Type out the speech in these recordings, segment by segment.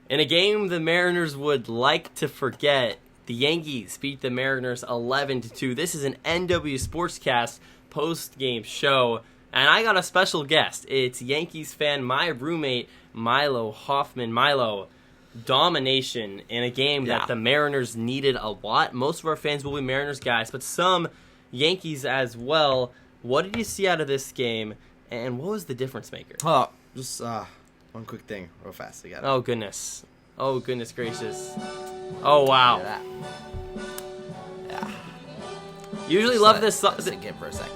In a game the Mariners would like to forget, the Yankees beat the Mariners 11-2. This is an NW Sportscast post-game show, and I got a special guest. It's Yankees fan, my roommate, Milo Hoffman. Milo, domination in a game that the Mariners needed a lot. Most of our fans will be Mariners guys, but some Yankees as well. What did you see out of this game, and what was the difference maker? Hold up. Just one quick thing real fast. I got it. Oh, goodness. Oh, goodness gracious. Oh, wow. Yeah. Usually love this song. Sink in for a second.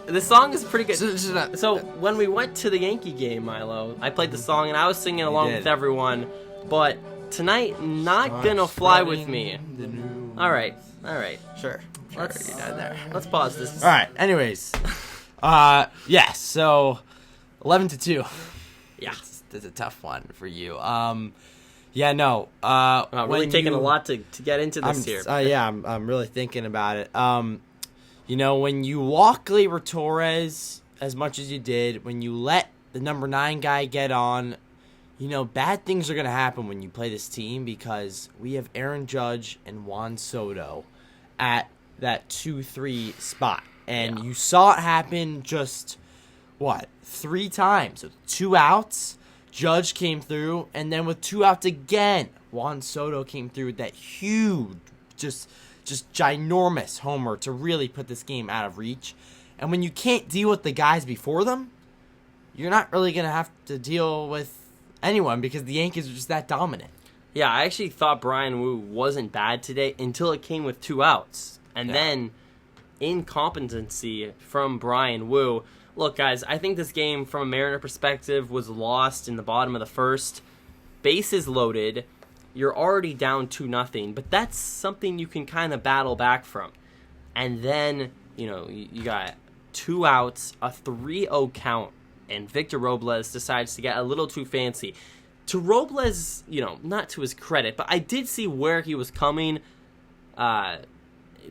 The song is pretty good. So when we went to the Yankee game, Milo, I played the song, and I was singing along with everyone. But tonight, not gonna fly with me. All right. Sure. Let's pause this. All right. Anyways, so 11-2. Yeah, that's a tough one for you. Really taking a lot to get into this here. I'm really thinking about it. When you walk Gleyber Torres as much as you did, when you let the number 9 guy get on, bad things are going to happen when you play this team because we have Aaron Judge and Juan Soto at that 2-3 spot. And you saw it happen just, 3 times. With 2 outs, Judge came through, and then with 2 outs again, Juan Soto came through with that huge, just ginormous homer to really put this game out of reach. And when you can't deal with the guys before them, you're not really going to have to deal with anyone because the Yankees are just that dominant. Yeah, I actually thought Bryan Woo wasn't bad today until it came with 2 outs. And then incompetency from Bryan Woo. Look, guys, I think this game, from a Mariner perspective, was lost in the bottom of the first. Bases loaded. You're already down 2-0, but that's something you can kind of battle back from. And then, you got 2 outs, a 3-0 count, and Victor Robles decides to get a little too fancy. To Robles, not to his credit, but I did see where he was coming. It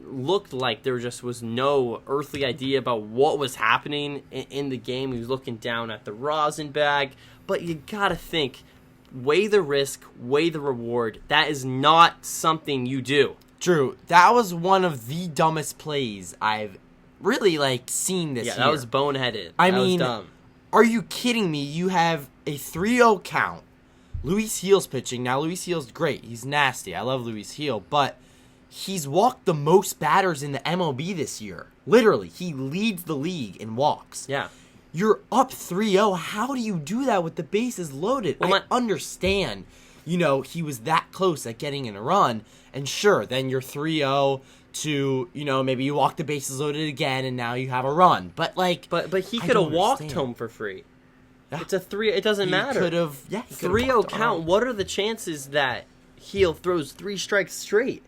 looked like there just was no earthly idea about what was happening in the game. He was looking down at the rosin bag, but you gotta think, weigh the risk, weigh the reward. That is not something you do. True. That was one of the dumbest plays I've really seen this year. Yeah, that was boneheaded. That was dumb. Are you kidding me? You have a 3-0 count. Luis Gil's pitching. Now, Luis Gil's great. He's nasty. I love Luis Gil, but he's walked the most batters in the MLB this year. Literally, he leads the league in walks. Yeah. You're up 3-0. How do you do that with the bases loaded? I understand, he was that close at getting in a run. And sure, then you're 3-0 to, maybe you walk the bases loaded again and now you have a run. But he could have walked home for free. Yeah. It's a 3. It doesn't matter. Could have. Yeah. 3-0 count. What are the chances that Gil throws 3 strikes straight?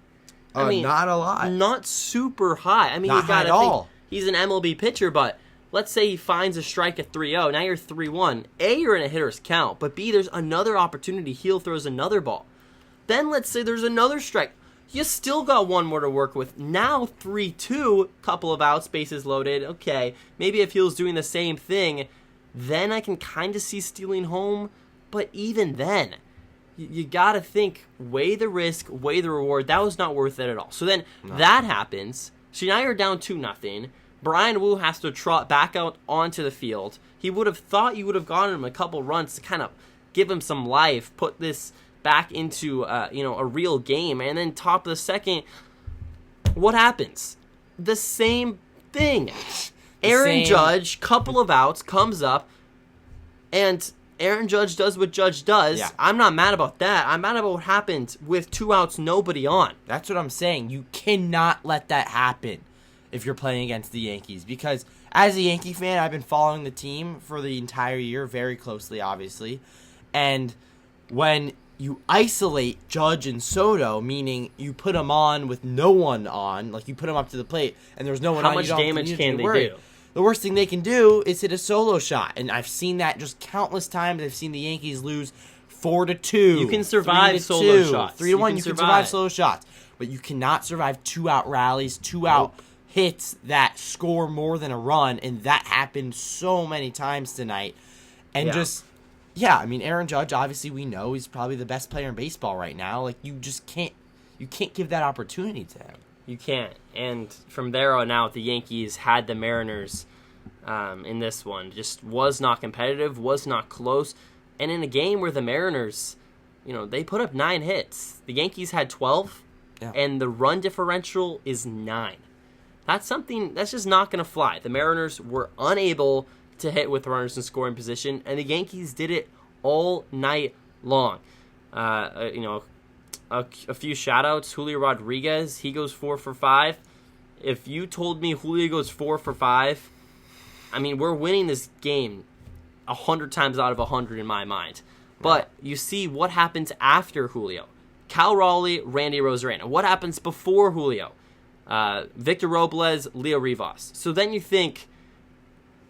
Not a lot. Not super high. You gotta think he's an MLB pitcher, but let's say he finds a strike at 3-0. Now you're 3-1. A, you're in a hitter's count, but B, there's another opportunity. Gil throws another ball. Then let's say there's another strike. You still got one more to work with. Now 3-2, couple of outs, bases loaded. Okay, maybe if Gil's doing the same thing, then I can kind of see stealing home. But even then, you got to think, weigh the risk, weigh the reward. That was not worth it at all. So then that happens. So now you're down 2-0. Bryan Woo has to trot back out onto the field. He would have thought you would have gotten him a couple runs to kind of give him some life, put this back into a real game. And then top of the second, what happens? The same thing. Aaron Judge, couple of outs, comes up, and Aaron Judge does what Judge does. Yeah. I'm not mad about that. I'm mad about what happened with 2 outs, nobody on. That's what I'm saying. You cannot let that happen if you're playing against the Yankees. Because as a Yankee fan, I've been following the team for the entire year very closely, obviously. And when you isolate Judge and Soto, meaning you put them on with no one on, you put them up to the plate, and there's no one on. How much damage can they do? The worst thing they can do is hit a solo shot, and I've seen that just countless times. I've seen the Yankees lose 4-2. You can survive solo shots. 3-1. You can survive solo shots, but you cannot survive 2-out rallies, 2-out hits that score more than a run, and that happened so many times tonight. And Yeah, I mean, Aaron Judge, obviously we know he's probably the best player in baseball right now. Like, you just can't give that opportunity to him. You can't. And from there on out, the Yankees had the Mariners in this one. Just was not competitive, was not close. And in a game where the Mariners, they put up 9 hits. The Yankees had 12, and the run differential is 9. That's something that's just not going to fly. The Mariners were unable to hit with runners in scoring position, and the Yankees did it all night long. A few shout-outs. Julio Rodriguez, he goes 4 for 5. If you told me Julio goes 4 for 5, I mean, we're winning this game 100 times out of 100 in my mind. But you see what happens after Julio. Cal Raleigh, Randy Rosarena. What happens before Julio? Victor Robles, Leo Rivas. So then you think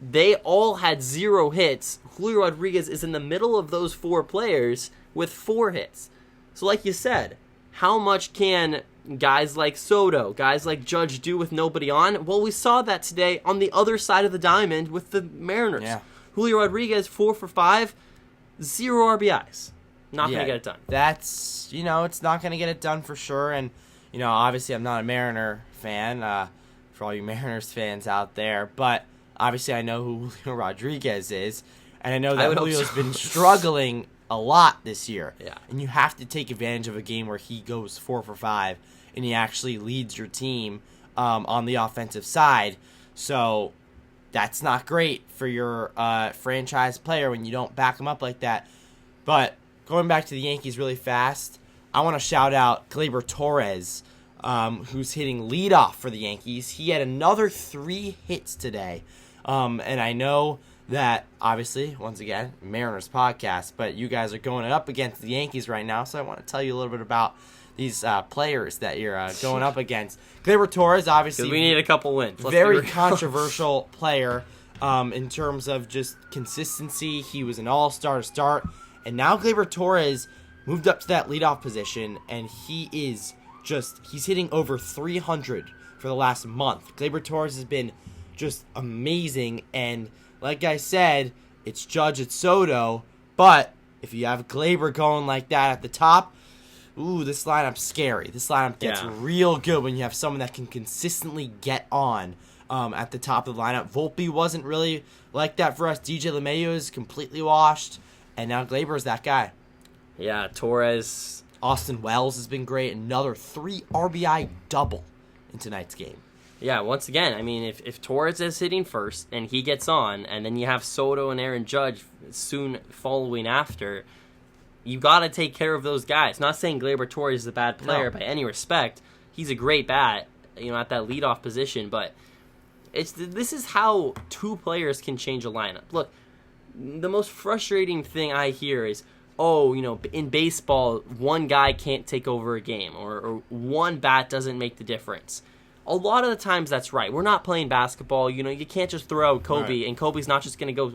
they all had 0 hits. Julio Rodriguez is in the middle of those 4 players with 4 hits. So like you said, how much can guys like Soto, guys like Judge do with nobody on? Well, we saw that today on the other side of the diamond with the Mariners. Yeah. Julio Rodriguez, 4 for 5, 0 RBIs. Not going to get it done. That's, it's not going to get it done for sure. And, obviously I'm not a Mariner fan, for all you Mariners fans out there. But obviously I know who Julio Rodriguez is. And I know that Julio's been struggling a lot this year. Yeah. And you have to take advantage of a game where he goes 4 for 5 and he actually leads your team on the offensive side. So that's not great for your franchise player when you don't back him up like that. But going back to the Yankees really fast, I want to shout out Gleyber Torres, who's hitting leadoff for the Yankees. He had another 3 hits today. And I know that, obviously, once again, Mariners podcast, but you guys are going up against the Yankees right now, so I want to tell you a little bit about these players that you're going up against. Gleyber Torres, obviously, we need a couple wins. Very controversial player in terms of just consistency. He was an all-star to start, and now Gleyber Torres moved up to that leadoff position, and he's hitting over 300 for the last month. Gleyber Torres has been just amazing, and like I said, it's Judge, it's Soto, but if you have Gleyber going like that at the top, this lineup's scary. This lineup gets real good when you have someone that can consistently get on at the top of the lineup. Volpe wasn't really like that for us. DJ LeMahieu is completely washed, and now Gleyber is that guy. Yeah, Torres. Austin Wells has been great. Another 3 RBI double in tonight's game. Yeah, once again, I mean, if Torres is hitting first and he gets on, and then you have Soto and Aaron Judge soon following after, you got to take care of those guys. Not saying Gleyber Torres is a bad player by any respect. He's a great bat, at that leadoff position, but this is how 2 players can change a lineup. Look, the most frustrating thing I hear is, in baseball, one guy can't take over a game, or one bat doesn't make the difference. A lot of the times that's right. We're not playing basketball. You can't just throw out Kobe, and Kobe's not just going to go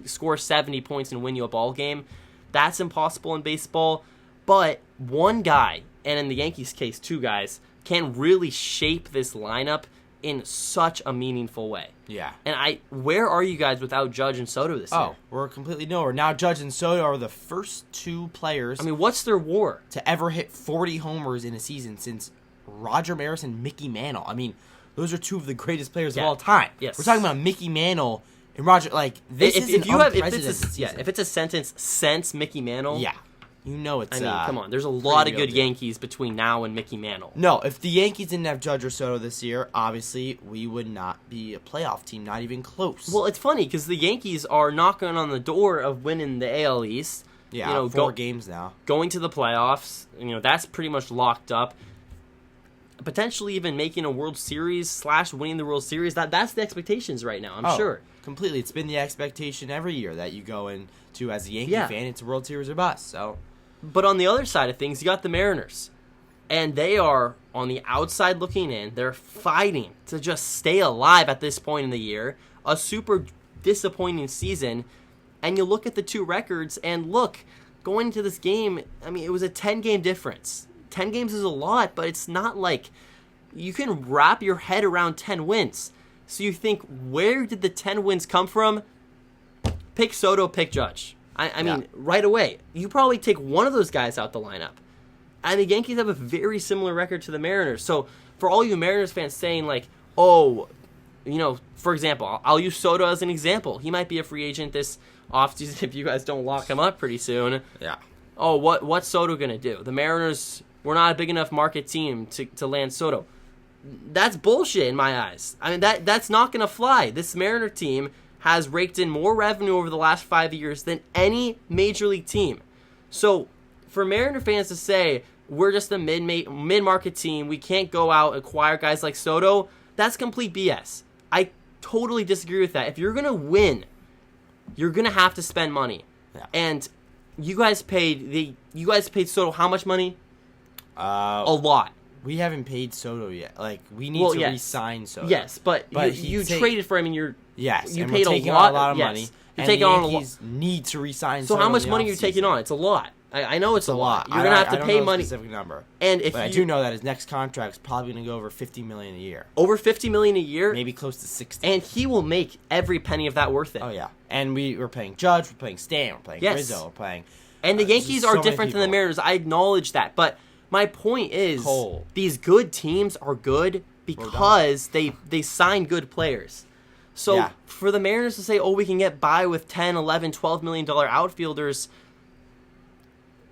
score 70 points and win you a ball game. That's impossible in baseball. But one guy, and in the Yankees' case, 2 guys, can really shape this lineup in such a meaningful way. Yeah. And where are you guys without Judge and Soto this year? Oh, we're completely nowhere. Now Judge and Soto are the first 2 players. I mean, what's their war? To ever hit 40 homers in a season since Roger Maris and Mickey Mantle. I mean, those are 2 of the greatest players of all time. Yes. We're talking about Mickey Mantle and Roger. Like, this is an unprecedented season. If it's a sentence since Mickey Mantle, it's. Come on. There's a lot of good Yankees between now and Mickey Mantle. No, if the Yankees didn't have Judge or Soto this year, obviously we would not be a playoff team, not even close. Well, it's funny because the Yankees are knocking on the door of winning the AL East. Yeah, 4 games now. Going to the playoffs, that's pretty much locked up. Potentially even making a World Series / winning the World Series. That's the expectations right now, I'm sure. Completely. It's been the expectation every year that you go into as a Yankee fan. It's a World Series or bust. So, but on the other side of things, you got the Mariners. And they are on the outside looking in. They're fighting to just stay alive at this point in the year. A super disappointing season. And you look at the 2 records, and look, going into this game, I mean, it was a 10-game difference. 10 games is a lot, but it's not like you can wrap your head around 10 wins. So you think, where did the 10 wins come from? Pick Soto, pick Judge. I mean, right away. You probably take one of those guys out the lineup. And the Yankees have a very similar record to the Mariners. So for all you Mariners fans saying, like, oh, for example, I'll use Soto as an example. He might be a free agent this offseason if you guys don't lock him up pretty soon. Yeah. Oh, what's Soto going to do? The Mariners were not a big enough market team to land Soto. That's bullshit in my eyes. I mean, that's not going to fly. This Mariner team has raked in more revenue over the last 5 years than any major league team. So for Mariner fans to say, we're just a mid-market team, we can't go out and acquire guys like Soto, that's complete BS. I totally disagree with that. If you're going to win, you're going to have to spend money. Yeah. And you guys paid Soto how much money? A lot. We haven't paid Soto yet. Like, we need to re-sign Soto. Yes, but you traded for him and you paid a lot of money. You're taking on a lot. Yankees need to re-sign So Soto how much money are you taking on? It's a lot. I know it's a lot. You're going to have to pay money. I don't know the specific number. But I do know that his next contract is probably going to go over $50 million a year. Over $50 million a year? Maybe close to 60. And he will make every penny of that worth it. Oh, yeah. And we're paying Judge, we're paying Stan, we're paying Rizzo, we're paying... And the Yankees are different than the Mariners. I acknowledge that. But my point is, these good teams are good because they sign good players. So for the Mariners to say, oh, we can get by with 10, 11, $12 million outfielders...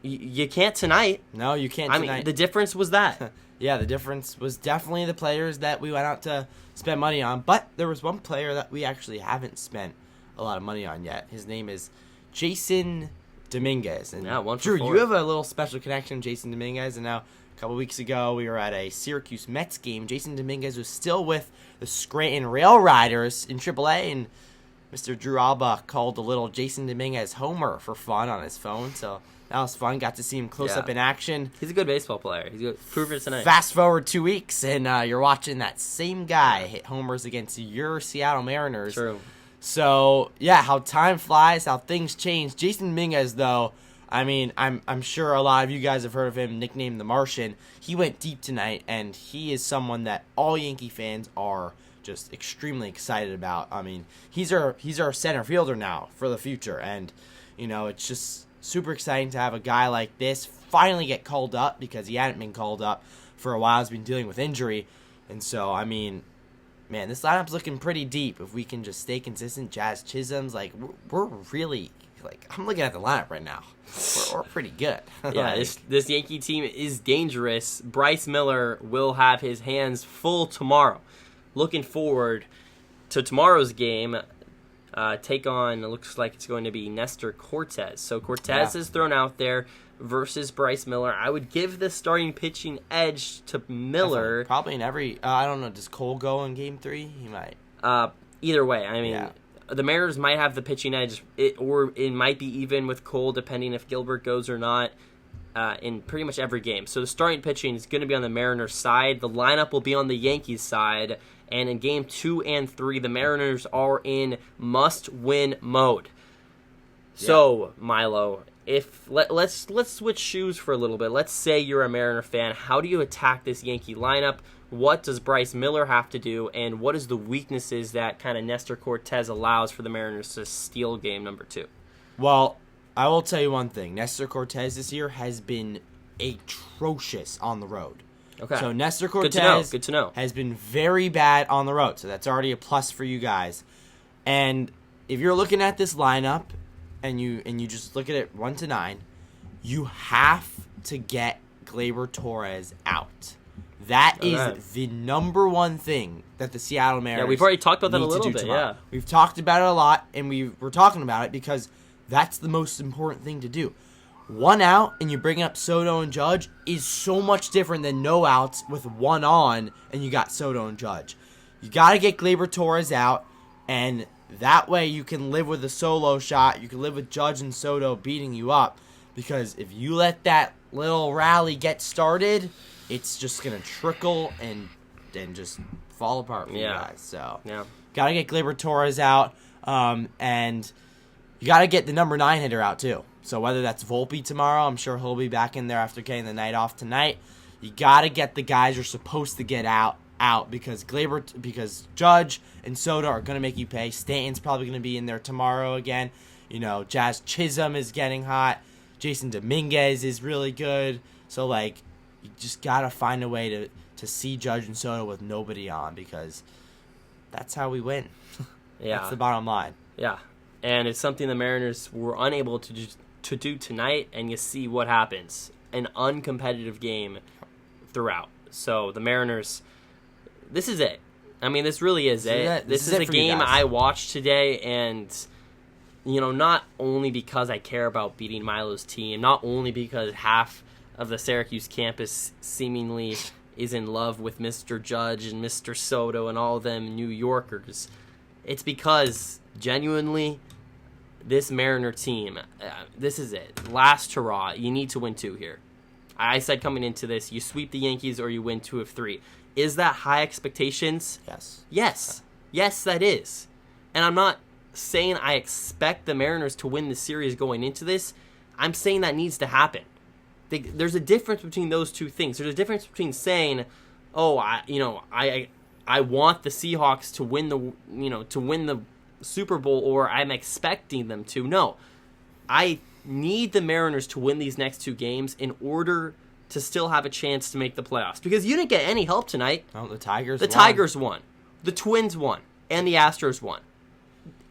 You can't tonight. No, you can't tonight. I mean, the difference was that. Yeah, the difference was definitely the players that we went out to spend money on. But there was one player that we actually haven't spent a lot of money on yet. His name is Jason Dominguez. And Drew, you have a little special connection with Jason Dominguez. And now, a couple weeks ago, we were at a Syracuse Mets game. Jason Dominguez was still with the Scranton Rail Riders in AAA. And Mr. Drew Albaugh called a little Jason Dominguez homer for fun on his phone. So... that was fun. Got to see him close up in action. He's a good baseball player. He's good. Prove it tonight. Fast forward 2 weeks, and you're watching that same guy hit homers against your Seattle Mariners. True. So, yeah, how time flies, how things change. Jason Dominguez, though, I mean, I'm sure a lot of you guys have heard of him, nicknamed the Martian. He went deep tonight, and he is someone that all Yankee fans are just extremely excited about. I mean, he's our center fielder now for the future, and, it's just... super exciting to have a guy like this finally get called up because he hadn't been called up for a while. He's been dealing with injury. And so, I mean, man, this lineup's looking pretty deep. If we can just stay consistent, Jazz Chisholm's, like, we're really, like, I'm looking at the lineup right now. We're pretty good. Yeah, this Yankee team is dangerous. Bryce Miller will have his hands full tomorrow. Looking forward to tomorrow's game. Take on, it looks like it's going to be Nestor Cortez. So Cortez is thrown out there versus Bryce Miller. I would give the starting pitching edge to Miller. Definitely. Probably in every, I don't know, does Cole go in Game 3? He might. Either way, I mean, the Mariners might have the pitching edge, or it might be even with Cole, depending if Gilbert goes or not, in pretty much every game. So the starting pitching is going to be on the Mariners' side. The lineup will be on the Yankees' side. And in Game 2 and 3, the Mariners are in must-win mode. So, Milo, let's switch shoes for a little bit. Let's say you're a Mariner fan. How do you attack this Yankee lineup? What does Bryce Miller have to do? And what is the weaknesses that kind of Nestor Cortez allows for the Mariners to steal game number 2? Well, I will tell you one thing. Nestor Cortez this year has been atrocious on the road. Okay. So Nestor Cortez Good to know. has been very bad on the road, so that's already a plus for you guys. And if you're looking at this lineup and you just look at it 1 to 9, you have to get Gleyber Torres out. That is the number one thing that the Seattle Mariners we've already talked about that a little bit. Tomorrow. We've talked about it a lot, and we're talking about it because that's the most important thing to do. 1 out and you bring up Soto and Judge is so much different than no outs with 1 on and you got Soto and Judge. You got to get Gleyber Torres out, and that way you can live with a solo shot. You can live with Judge and Soto beating you up, because if you let that little rally get started, it's just going to trickle and then just fall apart for you guys. So, got to get Gleyber Torres out, and you got to get the number 9 hitter out too. So whether that's Volpe tomorrow, I'm sure he'll be back in there after getting the night off tonight. You got to get the guys you're supposed to get out because Judge and Soto are going to make you pay. Stanton's probably going to be in there tomorrow again. Jazz Chisholm is getting hot. Jason Dominguez is really good. So, like, you just got to find a way to see Judge and Soto with nobody on because that's how we win. Yeah. That's the bottom line. Yeah. And it's something the Mariners were unable to do tonight, and you see what happens. An uncompetitive game throughout. So, the Mariners, this is it. I mean, this really is it. This is a game I watched today, and, not only because I care about beating Milo's team, not only because half of the Syracuse campus seemingly is in love with Mr. Judge and Mr. Soto and all of them New Yorkers. It's because, genuinely, this Mariner team, this is it. Last hurrah. You need to win 2 here. I said coming into this, you sweep the Yankees or you win 2 of 3. Is that high expectations? Yes. Yes, that is. And I'm not saying I expect the Mariners to win the series going into this. I'm saying that needs to happen. There's a difference between those two things. There's a difference between saying, "Oh, I want the Seahawks to win the Super Bowl," or I'm expecting them to. No, I need the Mariners to win these next 2 games in order to still have a chance to make the playoffs. Because you didn't get any help tonight. Oh, the Tigers won. The Twins won. And the Astros won.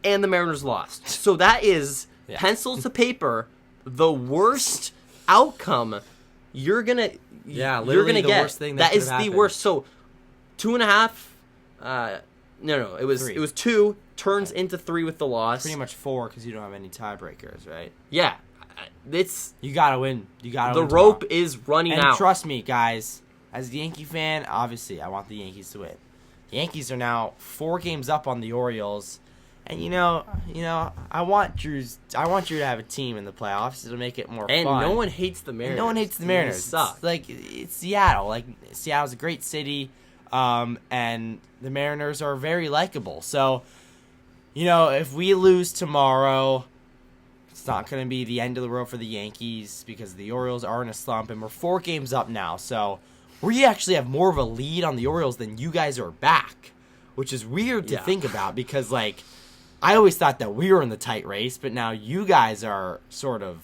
And the Mariners lost. So that is, pencil to paper, the worst outcome you're going to get. Worst thing that is the worst. So 2.5, it was 2, turns into 3 with the loss. Pretty much 4 because you don't have any tiebreakers, right? Yeah. You gotta win. The rope is running out. And trust me, guys, as a Yankee fan, obviously I want the Yankees to win. The Yankees are now 4 games up on the Orioles, and I want Drew to have a team in the playoffs. It'll make it more fun. And no one hates the Mariners. They suck. It's Seattle. Seattle's a great city, and the Mariners are very likable. So, if we lose tomorrow, it's not going to be the end of the road for the Yankees because the Orioles are in a slump, and we're 4 games up now. So we actually have more of a lead on the Orioles than you guys are back, which is weird to think about because, I always thought that we were in the tight race, but now you guys are sort of,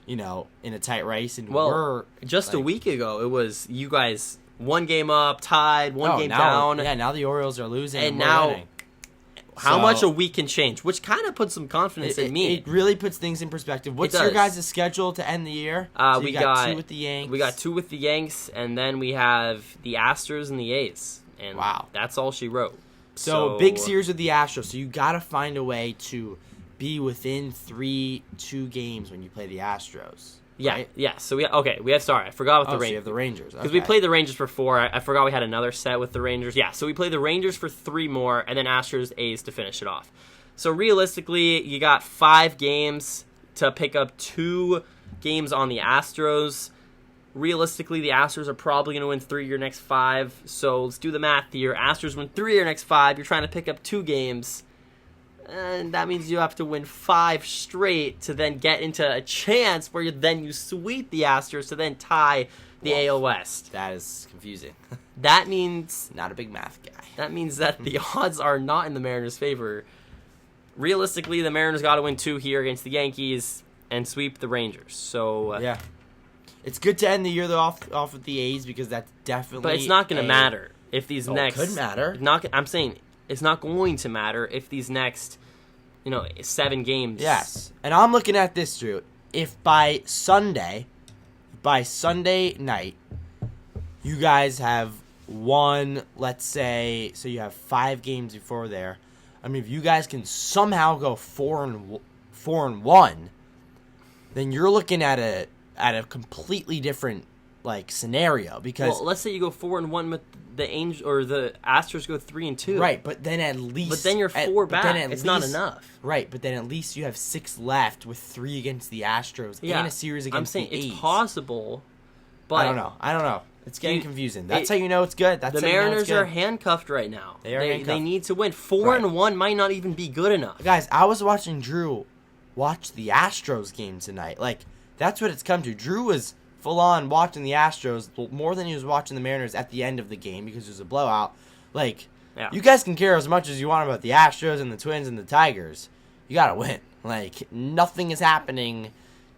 in a tight race. And we're just a week ago, it was you guys 1 game up, tied, 1 game down. Yeah, now the Orioles are losing, and now winning. How much a week can change, which kind of puts some confidence in me. It really puts things in perspective. What's your guys' schedule to end the year? We got 2 with the Yanks. We got 2 with the Yanks, and then we have the Astros and the A's. And that's all she wrote. So big series with the Astros. So you got to find a way to be within 2 games when you play the Astros. Right? Yeah. So we I forgot with the Rangers. So you have the Rangers. Because we played the Rangers for 4. I forgot we had another set with the Rangers. Yeah, so we played the Rangers for 3 more, and then Astros, A's to finish it off. So realistically, you got 5 games to pick up 2 games on the Astros. Realistically, the Astros are probably going to win 3 of your next 5. So let's do the math here. Astros win 3 of your next 5. You're trying to pick up 2 games. And that means you have to win 5 straight to then get into a chance where you sweep the Astros to then tie the AL West. That is confusing. That means... Not a big math guy. That means that the odds are not in the Mariners' favor. Realistically, the Mariners got to win 2 here against the Yankees and sweep the Rangers. So yeah. It's good to end the year, though, off with the A's because that's definitely... But it's not going to matter if these next... It could matter. I'm saying... It's not going to matter if these next, 7 games... Yes. And I'm looking at this, Drew. If by Sunday night, you guys have won, let's say, so you have 5 games before there. I mean, if you guys can somehow go 4-1, then you're looking at a completely different scenario because let's say you go 4-1 with the Angels or the Astros go 3-2. Right, but then at least... But then you're 4 back. It's not enough. Right, but then at least you have 6 left with 3 against the Astros and a series against the A's. I'm saying it's possible, but... I don't know. It's getting confusing. That's how you know it's good. The Mariners are handcuffed right now. They need to win. 4-1 might not even be good enough. Guys, I was watching Drew watch the Astros game tonight. That's what it's come to. Drew was full-on watching the Astros more than he was watching the Mariners at the end of the game because it was a blowout. You guys can care as much as you want about the Astros and the Twins and the Tigers. You got to win. Like, nothing is happening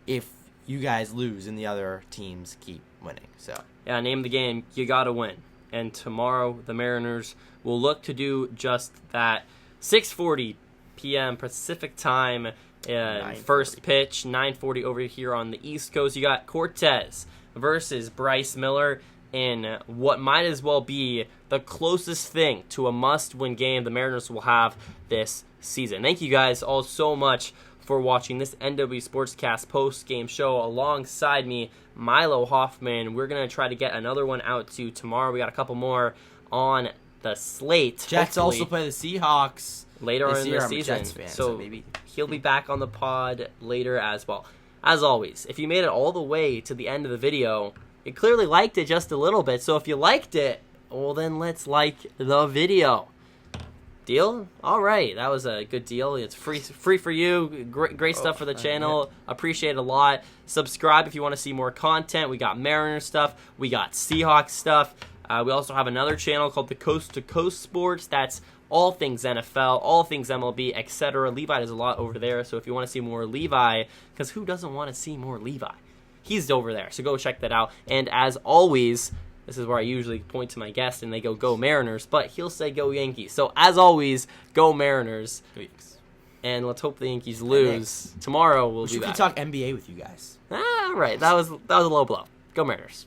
if you guys lose and the other teams keep winning. So yeah, name of the game, you got to win. And tomorrow, the Mariners will look to do just that. 6:40 p.m. Pacific time, first pitch, 9:40 over here on the East Coast. You got Cortez versus Bryce Miller in what might as well be the closest thing to a must-win game the Mariners will have this season. Thank you guys all so much for watching this NW Sportscast post-game show. Alongside me, Milo Hoffman. We're going to try to get another one out to tomorrow. We got a couple more on the slate. Jets also play the Seahawks later on in the season. So maybe he'll be back on the pod later as well. As always, if you made it all the way to the end of the video, you clearly liked it just a little bit. So if you liked it, well then let's like the video. Deal? All right, that was a good deal. It's free for you. Great stuff for the channel. Appreciate it a lot. Subscribe if you want to see more content. We got Mariners stuff. We got Seahawks stuff. We also have another channel called the Coast to Coast Sports. That's all things NFL, all things MLB, etc. Levi does a lot over there. So if you want to see more Levi, because who doesn't want to see more Levi? He's over there. So go check that out. And as always, this is where I usually point to my guest and they go Mariners, but he'll say go Yankees. So as always, go Mariners. Go Yankees. And let's hope the Yankees lose. Tomorrow we'll be back. We should talk NBA with you guys. All right. That was a low blow. Go Mariners.